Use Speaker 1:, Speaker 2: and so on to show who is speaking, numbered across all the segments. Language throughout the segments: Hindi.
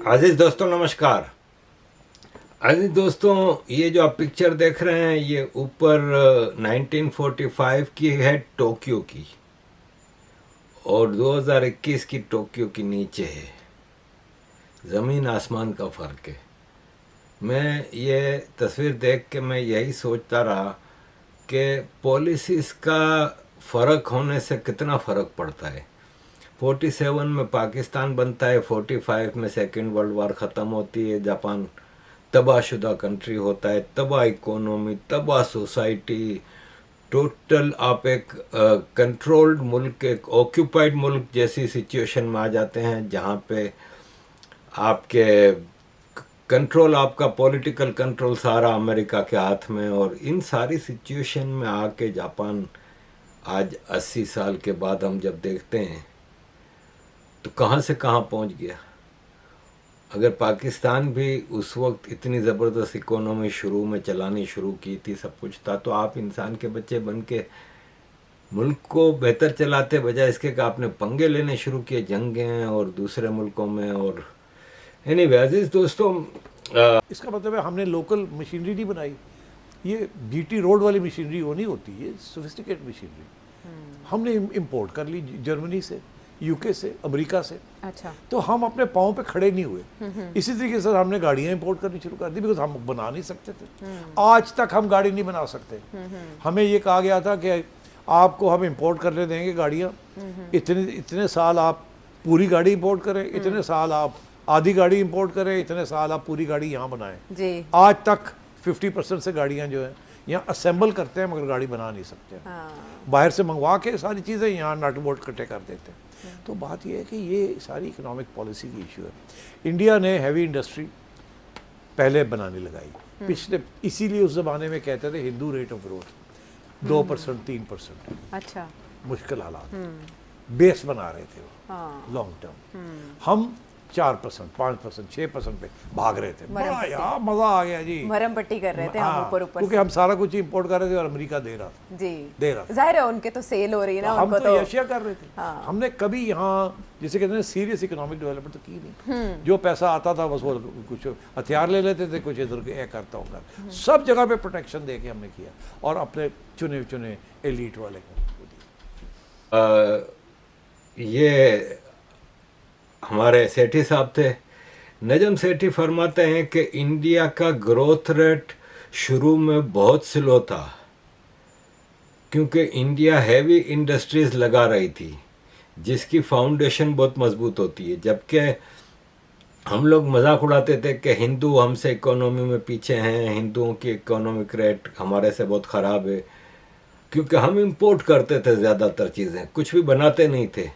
Speaker 1: अजीज दोस्तों नमस्कार। अजीज दोस्तों, ये जो आप पिक्चर देख रहे हैं ये ऊपर 1945 की है टोक्यो की, और 2021 की टोक्यो की नीचे है। ज़मीन आसमान का फ़र्क है। मैं ये तस्वीर देख के मैं यही सोचता रहा कि पॉलिसीज़ का फ़र्क होने से कितना फ़र्क पड़ता है। 47 में पाकिस्तान बनता है, 45 में सेकेंड वर्ल्ड वार ख़त्म होती है, जापान तबाहशुदा कंट्री होता है, तबाह इकोनॉमी, तबाह सोसाइटी, टोटल आप एक कंट्रोल्ड मुल्क, एक ऑक्यूपाइड मुल्क जैसी सिचुएशन में आ जाते हैं, जहाँ पे आपके कंट्रोल, आपका पॉलिटिकल कंट्रोल सारा अमेरिका के हाथ में। और इन सारी सिचुएशन में आके जापान आज 80 साल के बाद हम जब देखते हैं तो कहाँ से कहाँ पहुँच गया। अगर पाकिस्तान भी उस वक्त इतनी ज़बरदस्त इकोनॉमी शुरू में चलानी शुरू की थी, सब कुछ था, तो आप इंसान के बच्चे बन के मुल्क को बेहतर चलाते, बजाय इसके कि आपने पंगे लेने शुरू किए जंगें और दूसरे मुल्कों में। और एनीवे अजीज दोस्तों,
Speaker 2: इसका मतलब है हमने लोकल मशीनरी नहीं बनाई। ये जीटी रोड वाली मशीनरी वो नहीं होती, ये सोफिस्टिकेट मशीनरी हमने इंपोर्ट कर ली जर्मनी से, यूके से, अमेरिका से।
Speaker 3: अच्छा।
Speaker 2: तो हम अपने पाँव पे खड़े नहीं हुए। इसी तरीके से हमने गाड़ियाँ इंपोर्ट करनी शुरू कर दी, बिकॉज हम बना नहीं सकते थे। आज तक हम गाड़ी नहीं बना सकते। हमें ये कहा गया था कि आपको हम इंपोर्ट करने देंगे गाड़ियाँ, इतने इतने साल आप पूरी गाड़ी इंपोर्ट करें, इतने साल आप आधी गाड़ी इंपोर्ट करें, इतने साल आप पूरी गाड़ी यहाँ बनाएं
Speaker 3: जी।
Speaker 2: आज तक 50% से गाड़ियाँ जो है यहाँ असेंबल करते हैं, मगर गाड़ी बना नहीं सकते। बाहर से मंगवा के सारी चीज़ें यहाँ नट बोल्ट इकट्ठे कर देते हैं। तो बात यह है कि ये सारी इकोनॉमिक पॉलिसी की इशू है। इंडिया ने हैवी इंडस्ट्री पहले बनाने लगाई पिछले, इसीलिए उस ज़माने में कहते थे हिंदू रेट ऑफ ग्रोथ 2% 3%।
Speaker 3: अच्छा।
Speaker 2: मुश्किल हालात, बेस बना रहे थे वो लॉन्ग टर्म। हम 4%, 5%, 6% पे भाग रहे थे। बड़ा यार मजा आ गया जी,
Speaker 3: मरम पट्टी कर रहे थे हम ऊपर ऊपर,
Speaker 2: क्योंकि हम सारा कुछ इंपोर्ट कर रहे थे और अमेरिका दे रहा था।
Speaker 3: जी
Speaker 2: दे रहा था।
Speaker 3: जाहिर है उनके तो सेल हो रही है ना,
Speaker 2: हम
Speaker 3: उनको
Speaker 2: तो एशिया कर रहे थे। हमने कभी यहाँ जिसे कहते हैं सीरियस इकोनॉमिक डेवलपमेंट तो की नहीं। जो पैसा आता था बस वो कुछ हथियार ले लेते थे, कुछ इधर करता होगा। सब जगह पे प्रोटेक्शन दे के हमने किया और अपने चुने चुने एलीट वाले को
Speaker 1: ये हमारे सेठी साहब थे, नजम सेठी, फरमाते हैं कि इंडिया का ग्रोथ रेट शुरू में बहुत स्लो था, क्योंकि इंडिया हैवी इंडस्ट्रीज लगा रही थी जिसकी फाउंडेशन बहुत मजबूत होती है। जबकि हम लोग मजाक उड़ाते थे कि हिंदू हमसे इकोनॉमी में पीछे हैं, हिंदुओं की इकोनॉमिक रेट हमारे से बहुत ख़राब है, क्योंकि हम इंपोर्ट करते थे ज़्यादातर चीज़ें, कुछ भी बनाते नहीं थे।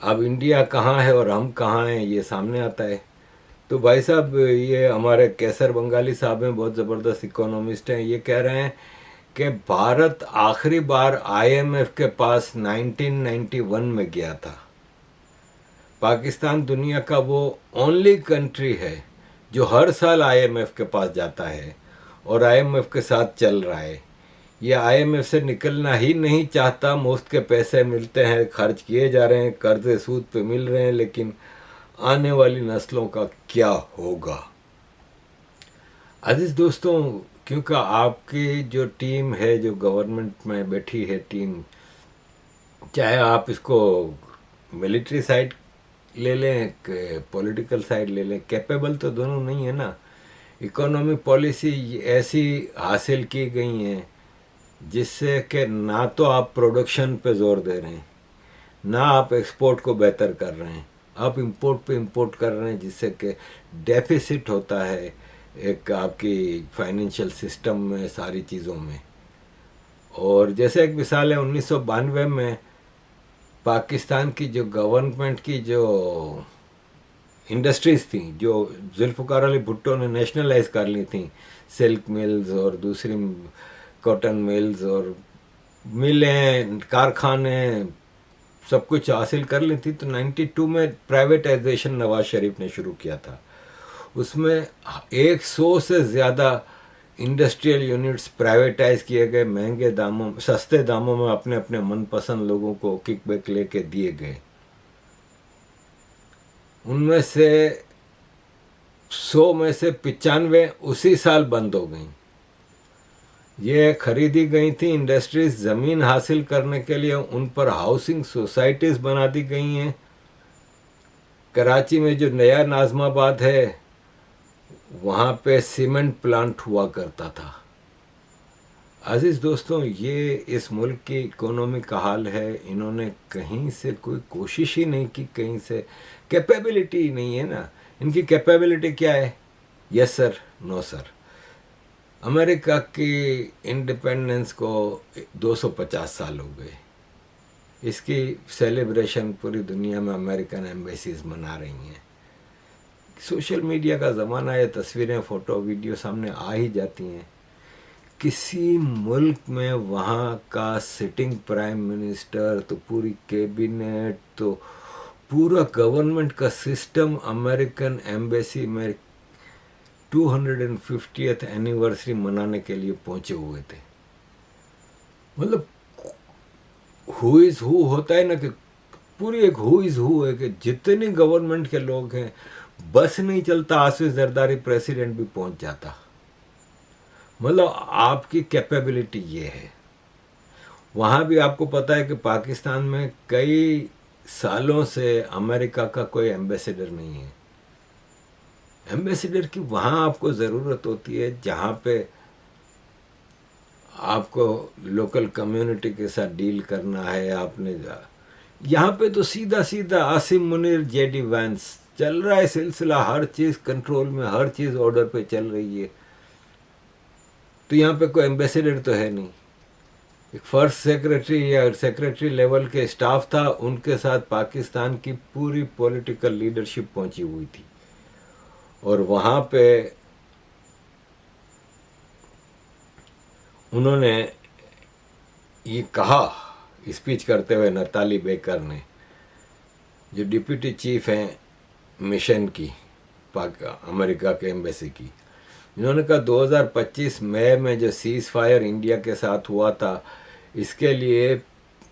Speaker 1: अब इंडिया कहाँ है और हम कहाँ हैं ये सामने आता है। तो भाई साहब, ये हमारे कैसर बंगाली साहब हैं, बहुत ज़बरदस्त इकोनॉमिस्ट हैं, ये कह रहे हैं कि भारत आखिरी बार आईएमएफ के पास 1991 में गया था। पाकिस्तान दुनिया का वो ओनली कंट्री है जो हर साल आईएमएफ के पास जाता है और आईएमएफ के साथ चल रहा है। ये आईएमएफ से निकलना ही नहीं चाहता, मुफ्त के पैसे मिलते हैं, खर्च किए जा रहे हैं, कर्जे सूद पे मिल रहे हैं, लेकिन आने वाली नस्लों का क्या होगा। अजीज दोस्तों, क्योंकि आपकी जो टीम है, जो गवर्नमेंट में बैठी है टीम, चाहे आप इसको मिलिट्री साइड ले लें, पॉलिटिकल साइड ले लें, कैपेबल तो दोनों नहीं है ना। इकोनॉमिक पॉलिसी ऐसी हासिल की गई हैं जिससे कि ना तो आप प्रोडक्शन पे जोर दे रहे हैं, ना आप एक्सपोर्ट को बेहतर कर रहे हैं, आप इंपोर्ट पे इंपोर्ट कर रहे हैं, जिससे कि डेफिसिट होता है एक आपकी फाइनेंशियल सिस्टम में, सारी चीज़ों में। और जैसे एक मिसाल है, 1992 में पाकिस्तान की जो गवर्नमेंट की जो इंडस्ट्रीज़ थी, जो जुल्फ़िकार अली भुट्टो ने नेशनलाइज कर ली थी, सिल्क मिल्स और दूसरी कॉटन मिल्स और मिलें, कारखाने, सब कुछ हासिल कर ली थी, तो 92 में प्राइवेटाइजेशन नवाज शरीफ ने शुरू किया था। उसमें 100 से ज़्यादा इंडस्ट्रियल यूनिट्स प्राइवेटाइज किए गए, महंगे दामों, सस्ते दामों में अपने अपने मनपसंद लोगों को किकबैक लेके दिए गए। उनमें से 100 में से 95 उसी साल बंद हो गई। ये खरीदी गई थी इंडस्ट्रीज ज़मीन हासिल करने के लिए, उन पर हाउसिंग सोसाइटीज़ बना दी गई हैं। कराची में जो नया नाज़माबाद है वहाँ पे सीमेंट प्लांट हुआ करता था। अजीज़ दोस्तों, ये इस मुल्क की इकोनॉमी का हाल है। इन्होंने कहीं से कोई कोशिश ही नहीं की, कहीं से कैपेबिलिटी नहीं है ना। इनकी कैपेबिलिटी क्या है? Yes sir, no sir. America की इंडिपेंडेंस को 250 साल हो गए। इसकी सेलिब्रेशन पूरी दुनिया में अमेरिकन एम्बेसीज मना रही हैं। सोशल मीडिया का ज़माना है, तस्वीरें, फ़ोटो, वीडियो सामने आ ही जाती हैं। किसी मुल्क में वहाँ का सिटिंग प्राइम मिनिस्टर, तो पूरी कैबिनेट, तो पूरा गवर्नमेंट का सिस्टम अमेरिकन एम्बेसी में 250th एनिवर्सरी मनाने के लिए पहुंचे हुए थे। मतलब हु इज हु होता है ना, कि पूरी एक हु इज हु है कि जितने गवर्नमेंट के लोग हैं, बस नहीं चलता, आसिफ जरदारी प्रेसिडेंट भी पहुंच जाता। मतलब आपकी कैपेबिलिटी ये है। वहाँ भी आपको पता है कि पाकिस्तान में कई सालों से अमेरिका का कोई एम्बेसडर नहीं है। एम्बेसडर की वहाँ आपको ज़रूरत होती है जहाँ पे आपको लोकल कम्युनिटी के साथ डील करना है। आपने यहाँ पे तो सीधा सीधा आसिम मुनीर, जेडी वैंस चल रहा है सिलसिला, हर चीज़ कंट्रोल में, हर चीज़ ऑर्डर पे चल रही है। तो यहाँ पे कोई एम्बेसडर तो है नहीं। एक फर्स्ट सेक्रेटरी या सेक्रेटरी लेवल के स्टाफ था, उनके साथ पाकिस्तान की पूरी पॉलिटिकल लीडरशिप पहुंची हुई थी। और वहाँ पे उन्होंने ये कहा स्पीच करते हुए, नताली बेकर ने, जो डिप्टी चीफ हैं मिशन की अमेरिका के एम्बेसी की, इन्होंने कहा 2025 मई में जो सीज़ फायर इंडिया के साथ हुआ था, इसके लिए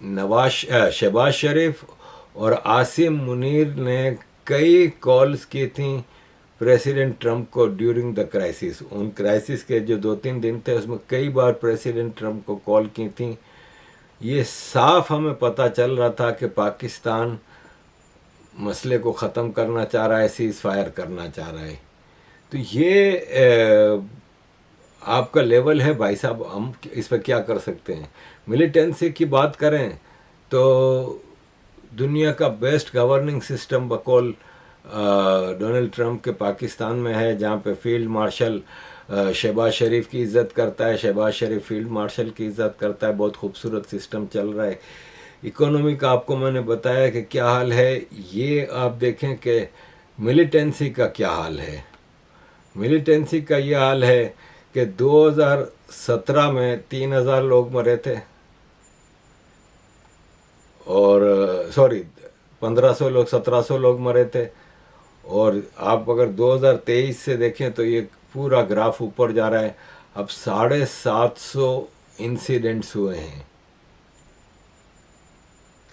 Speaker 1: शहबाज शरीफ और आसिम मुनीर ने कई कॉल्स की थी प्रेसिडेंट ट्रंप को ड्यूरिंग द क्राइसिस। उन क्राइसिस के जो 2-3 दिन थे उसमें कई बार प्रेसिडेंट ट्रंप को कॉल की थी। ये साफ हमें पता चल रहा था कि पाकिस्तान मसले को ख़त्म करना चाह रहा है, सीज़ फायर करना चाह रहा है। तो ये आपका लेवल है भाई साहब। हम इस पर क्या कर सकते हैं? मिलिटेंसी की बात करें तो दुनिया का बेस्ट गवर्निंग सिस्टम बकौल डोनाल्ड ट्रंप के पाकिस्तान में है, जहाँ पे फील्ड मार्शल शहबाज शरीफ की इज़्ज़त करता है, शहबाज शरीफ फील्ड मार्शल की इज़्ज़त करता है। बहुत खूबसूरत सिस्टम चल रहा है। इकोनॉमी का आपको मैंने बताया कि क्या हाल है। ये आप देखें कि मिलिटेंसी का क्या हाल है। मिलिटेंसी का ये हाल है कि 2017 में 3000 लोग मरे थे, और 1500 लोग, 1700 लोग मरे थे। और आप अगर 2023 से देखें तो ये पूरा ग्राफ ऊपर जा रहा है। अब 750 इंसिडेंट्स हुए हैं,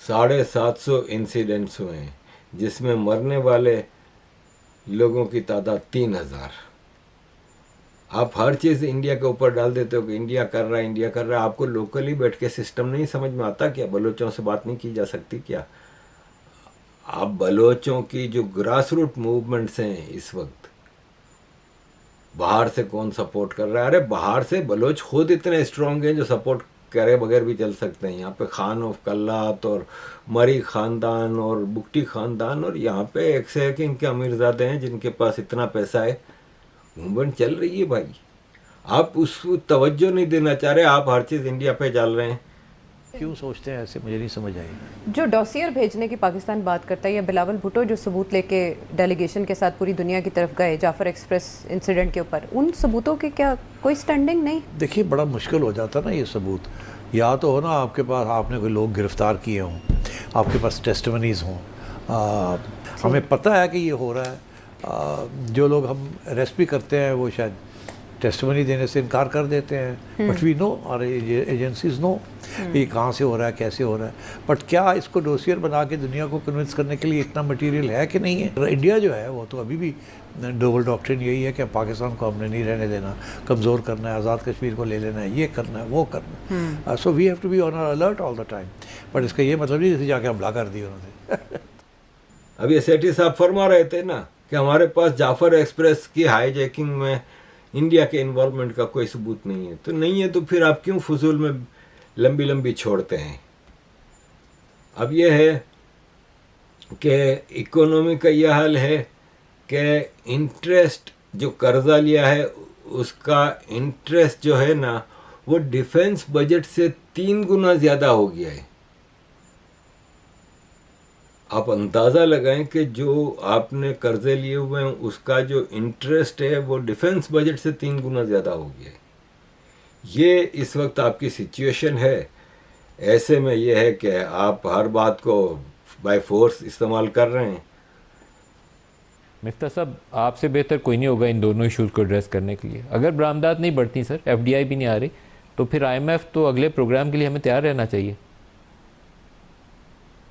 Speaker 1: 750 इंसिडेंट्स हुए हैं, जिसमें मरने वाले लोगों की तादाद 3000। आप हर चीज़ इंडिया के ऊपर डाल देते हो कि इंडिया कर रहा है, इंडिया कर रहा है। आपको लोकली बैठ के सिस्टम नहीं समझ में आता क्या? बलोचों से बात नहीं की जा सकती क्या? आप बलोचों की जो ग्रास रूट मूवमेंट्स हैं इस वक्त, बाहर से कौन सपोर्ट कर रहा है? अरे बाहर से बलोच खुद इतने स्ट्रांग हैं जो सपोर्ट करे बगैर भी चल सकते हैं। यहाँ पे खान ऑफ कल्लात और मरी ख़ानदान और बुकटी ख़ानदान, और यहाँ पे एक से एक इनके अमीरजादे हैं जिनके पास इतना पैसा है। मूवमेंट चल रही है भाई। आप उसको तवज्जो नहीं देना चाह रहे, आप हर चीज़ इंडिया पे डाल रहे हैं।
Speaker 2: क्यों सोचते हैं ऐसे, मुझे नहीं समझ आई।
Speaker 3: जो डॉसियर भेजने की पाकिस्तान बात करता है, या बिलावल भुट्टो जो सबूत लेके डेलीगेशन के साथ पूरी दुनिया की तरफ गए जाफर एक्सप्रेस इंसिडेंट के ऊपर, उन सबूतों की क्या कोई स्टैंडिंग नहीं? देखिए
Speaker 2: बड़ा मुश्किल हो जाता ना ये सबूत। या तो हो ना आपके पास, आपने कोई लोग गिरफ़्तार किए हों, आपके पास टेस्टिमनीज़ हों, हमें पता है कि ये हो रहा है। जो लोग हम अरेस्ट भी करते हैं वो शायद टेस्टमनी देने से इनकार कर देते हैं, बट वी नो और एजेंसीज नो ये कहाँ से हो रहा है, कैसे हो रहा है। बट क्या इसको डोसियर बना के दुनिया को कन्विंस करने के लिए इतना मटेरियल है कि नहीं है? इंडिया जो है वो तो अभी भी डबल डॉक्ट्रिन यही है कि पाकिस्तान को हमने नहीं रहने देना, कमज़ोर करना है, आज़ाद कश्मीर को ले लेना है, ये करना है, वो करना है। So we have to be on alert all the time. But इसका ये मतलब नहीं जैसे जाके हमला कर दिया उन्होंने।
Speaker 1: अभी सेठी साहब फरमा रहे थे ना कि हमारे पास जाफर एक्सप्रेस की हाईजैकिंग में इंडिया के इन्वॉल्वमेंट का कोई सबूत नहीं है। तो नहीं है तो फिर आप क्यों फजूल में लंबी लंबी छोड़ते हैं? अब यह है कि इकोनॉमी का यह हाल है कि इंटरेस्ट जो कर्जा लिया है उसका इंटरेस्ट जो है ना वो डिफेंस बजट से 3 गुना ज़्यादा हो गया है। आप अंदाज़ा लगाएं कि जो आपने कर्जे लिए हुए हैं उसका जो इंटरेस्ट है वो डिफेंस बजट से 3 गुना ज़्यादा हो गया है। ये इस वक्त आपकी सिचुएशन है। ऐसे में ये है कि आप हर बात को बाय फोर्स इस्तेमाल कर रहे हैं।
Speaker 4: मिफ्ता साहब, आपसे बेहतर कोई नहीं होगा इन दोनों इश्यूज़ को एड्रेस करने के लिए। अगर बरामदात नहीं बढ़ती सर, एफडीआई भी नहीं आ रही, तो फिर आईएमएफ तो अगले प्रोग्राम के लिए हमें तैयार रहना चाहिए।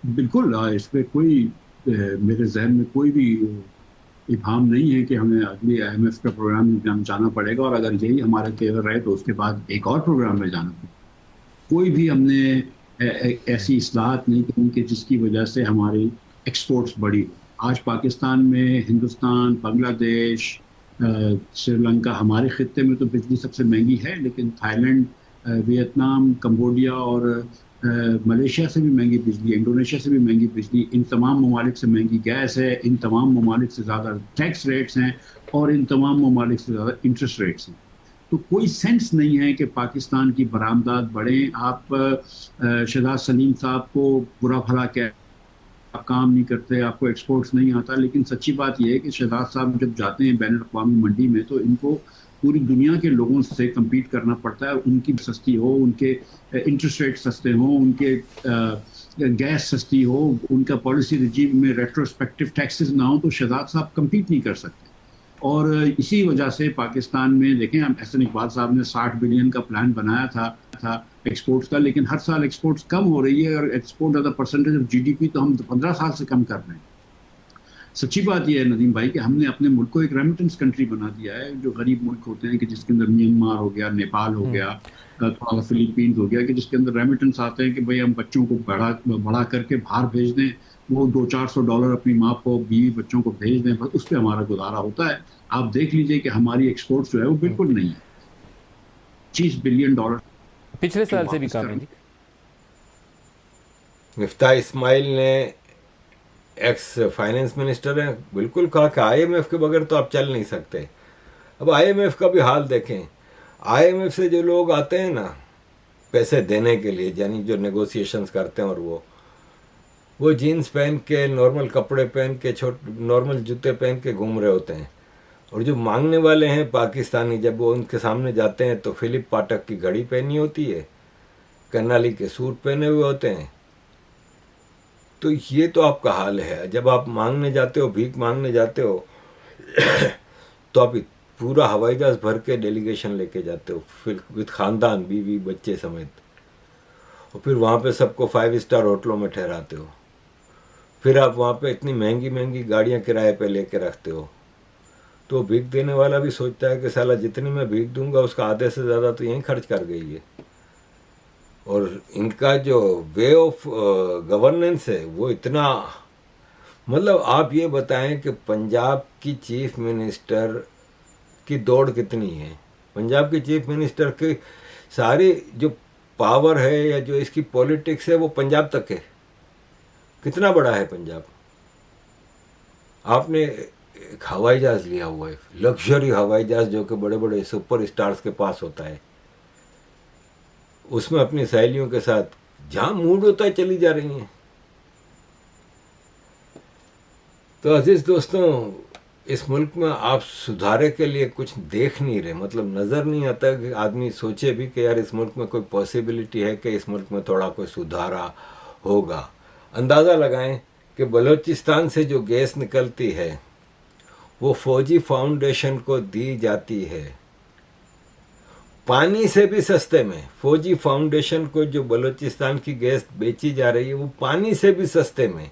Speaker 5: बिल्कुल, इसमें कोई मेरे जहन में कोई भी इबाम नहीं है कि हमें अगली आईएमएफ का प्रोग्राम में जाना पड़ेगा, और अगर यही हमारा तेवर रहे तो उसके बाद एक और प्रोग्राम में जाना पड़ेगा। कोई भी हमने ऐसी इस्लाहत नहीं की कि जिसकी वजह से हमारी एक्सपोर्ट्स बढ़ी हो। आज पाकिस्तान में हिंदुस्तान, बांग्लादेश, श्रीलंका, हमारे खत्ते में तो बिजली सबसे महंगी है, लेकिन थाईलैंड, वियतनाम, कंबोडिया और मलेशिया से भी महंगी बिजली, इंडोनेशिया से भी महंगी बिजली, इन तमाम ममालिक से महंगी गैस है, इन तमाम ममालिक से ज़्यादा टैक्स रेट्स हैं, और इन तमाम ममालिक से ज़्यादा इंटरेस्ट रेट्स हैं। तो कोई सेंस नहीं है कि पाकिस्तान की बरामदात बढ़ें। आप शहजाद सलीम साहब को बुरा भला कह, आप काम नहीं करते, आपको एक्सपोर्ट्स नहीं आता, लेकिन सच्ची बात यह है कि शहजाद साहब जब जाते हैं बैनुल अक़वामी मंडी में तो इनको पूरी दुनिया के लोगों से compete करना पड़ता है। उनकी सस्ती हो, उनके इंटरेस्ट रेट सस्ते हों, उनके गैस सस्ती हो, उनका पॉलिसी रिजीम में रेट्रोस्पेक्टिव टैक्सेस ना हो, तो शहजाद साहब compete नहीं कर सकते। और इसी वजह से पाकिस्तान में देखें, हम एहसन इकबाल साहब ने 60 बिलियन का प्लान बनाया था एक्सपोर्ट्स का, लेकिन हर साल एक्सपोर्ट्स कम हो रही है, और export as a percentage of GDP तो हम 15 साल से कम कर रहे हैं। सच्ची बात यह है नदीम भाई कि हमने अपने मुल्क को एक रेमिटेंस कंट्री बना दिया है। जो गरीब मुल्क होते हैं कि जिसके अंदर म्यांमार हो गया, नेपाल हो गया, थोड़ा फिलीपींस हो गया, कि जिसके अंदर रेमिटेंस आते हैं कि भाई हम बच्चों को बढ़ा करके बाहर भेज दें, वो $200-400 अपनी माँ को, बीवी बच्चों को भेज दें, बस उस पर हमारा गुजारा होता है। आप देख लीजिए कि हमारी एक्सपोर्ट्स जो है वो बिल्कुल नहीं है। $20 बिलियन
Speaker 4: पिछले साल से भी कम है।
Speaker 1: मिफ्ता इस्माइल ने, एक्स फाइनेंस मिनिस्टर हैं, बिल्कुल कहा कि आईएमएफ के बगैर तो आप चल नहीं सकते। अब आईएमएफ का भी हाल देखें। आईएमएफ से जो लोग आते हैं ना पैसे देने के लिए, यानी जो नेगोशिएशंस करते हैं, और वो जीन्स पहन के, नॉर्मल कपड़े पहन के, नॉर्मल जूते पहन के घूम रहे होते हैं। और जो मांगने वाले हैं पाकिस्तानी, जब वो उनके सामने जाते हैं तो फिलिप पाठक की घड़ी पहनी होती है, कर्नाली के सूट पहने हुए होते हैं। तो ये तो आपका हाल है। जब आप मांगने जाते हो, भीख मांगने जाते हो तो आप पूरा हवाई जहाज भर के डेलीगेशन लेके जाते हो, फिर विद खानदान, बीवी बच्चे समेत, और फिर वहाँ पे सबको 5 स्टार होटलों में ठहराते हो। फिर आप वहाँ पे इतनी महंगी महंगी गाड़ियाँ किराए पे लेके रखते हो। तो भीख देने वाला भी सोचता है कि साला जितनी मैं भीख दूंगा उसका आधे से ज़्यादा तो यहीं खर्च कर गई है। और इनका जो वे ऑफ गवर्नेंस है वो इतना, मतलब आप ये बताएं कि पंजाब की चीफ मिनिस्टर की दौड़ कितनी है। पंजाब की चीफ मिनिस्टर की सारी जो पावर है या जो इसकी पॉलिटिक्स है वो पंजाब तक है। कितना बड़ा है पंजाब। आपने एक हवाई जहाज़ लिया हुआ है, लग्जरी हवाई जहाज़, जो कि बड़े बड़े सुपर स्टार्स के पास होता है। उसमें अपनी सहेलियों के साथ जहाँ मूड होता है चली जा रही हैं। तो अजीज दोस्तों, इस मुल्क में आप सुधारे के लिए कुछ देख नहीं रहे, मतलब नज़र नहीं आता कि आदमी सोचे भी कि यार इस मुल्क में कोई पॉसिबिलिटी है कि इस मुल्क में थोड़ा कोई सुधारा होगा। अंदाज़ा लगाएं कि बलूचिस्तान से जो गैस निकलती है वो फौजी फाउंडेशन को दी जाती है। पानी से भी सस्ते में फौजी फाउंडेशन को जो बलूचिस्तान की गैस बेची जा रही है वो पानी से भी सस्ते में,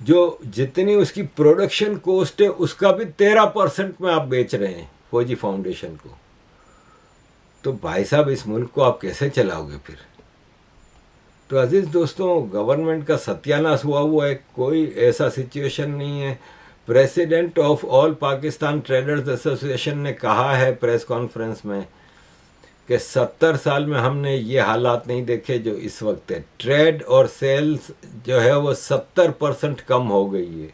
Speaker 1: जो जितनी उसकी प्रोडक्शन कॉस्ट है उसका भी 13% में आप बेच रहे हैं फौजी फाउंडेशन को। तो भाई साहब इस मुल्क को आप कैसे चलाओगे फिर? तो अजीज दोस्तों, गवर्नमेंट का सत्यानाश हुआ है, कोई ऐसा सिचुएशन नहीं है। President of all Pakistan traders association ने कहा है प्रेस कॉन्फ्रेंस में कि 70 साल में हमने ये हालात नहीं देखे जो इस वक्त है। ट्रेड और सेल्स जो है वो 70% कम हो गई है।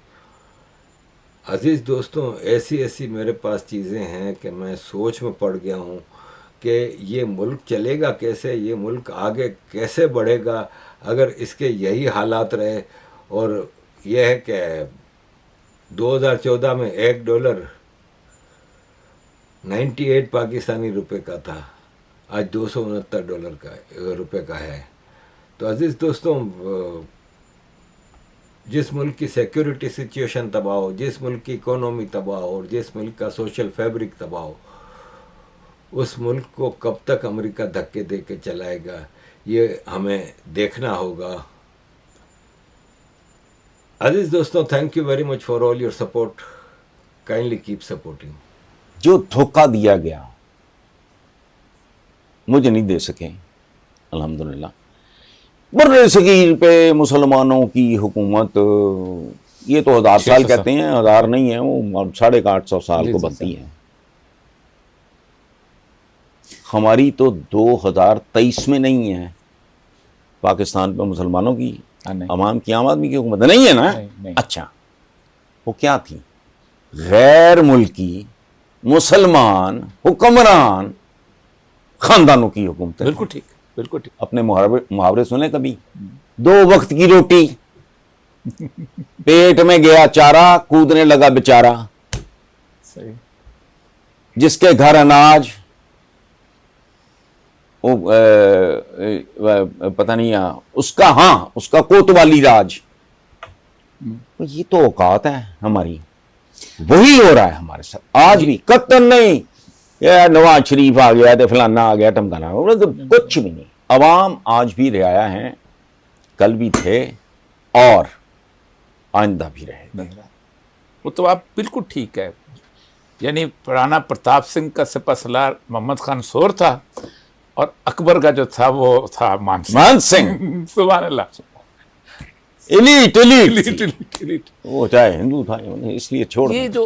Speaker 1: अजीज़ दोस्तों, ऐसी ऐसी मेरे पास चीज़ें हैं कि मैं सोच में पड़ गया हूँ कि ये मुल्क चलेगा कैसे, ये मुल्क आगे कैसे बढ़ेगा अगर इसके यही हालात रहे। और यह है कि 2014 में $1 98 पाकिस्तानी रुपए का था, आज $269 रुपए का है। तो अजीज़ दोस्तों, जिस मुल्क की सिक्योरिटी सिचुएशन तबाह हो, जिस मुल्क की इकोनॉमी तबाह हो और जिस मुल्क का सोशल फैब्रिक तबाह हो, उस मुल्क को कब तक अमेरिका धक्के दे के चलाएगा ये हमें देखना होगा। अजीज दोस्तों, thank you very much for all your support, kindly keep supporting.
Speaker 6: जो धोखा दिया गया मुझे नहीं दे सके, अल्हम्दुलिल्लाह। बर्रे सगीर पे मुसलमानों की हुकूमत, ये तो 1000 साल कहते हैं, 1000 नहीं है, वो 850 साल को बनती है। हमारी तो 2023 में नहीं है पाकिस्तान पे मुसलमानों की, अवाम की, आम आदमी की हुकूमत नहीं है ना?
Speaker 7: नहीं।
Speaker 6: अच्छा, वो क्या थी? गैर मुल्की मुसलमान हुक्मरान खानदानों की हुकूमत।
Speaker 7: बिल्कुल ठीक, बिल्कुल ठीक।
Speaker 6: अपने मुहावरे सुने कभी? 2 वक्त की रोटी, पेट में गया चारा, कूदने लगा बेचारा।
Speaker 7: सही।
Speaker 6: जिसके घर अनाज, वो पता नहीं उसका, हाँ उसका कोतवाली राज। ये तो औकात है हमारी। वही हो रहा है हमारे साथ आज भी। कत्ल नहीं, ये नवाज शरीफ आ गया तो फलाना आ गया टमकाना, तो कुछ भी नहीं। अवाम आज भी रियाया हैं, कल भी थे और आइंदा भी रहे।
Speaker 7: वो तो आप बिल्कुल ठीक है। यानी पुराना प्रताप सिंह का सिपह सलार मोहम्मद खान सोर था और अकबर का जो था वो था मान
Speaker 6: सिंह।
Speaker 7: सुभान अल्लाह।
Speaker 6: Elite
Speaker 7: elite.
Speaker 6: वो चाहे हिंदू था इसलिए छोड़
Speaker 7: ये जो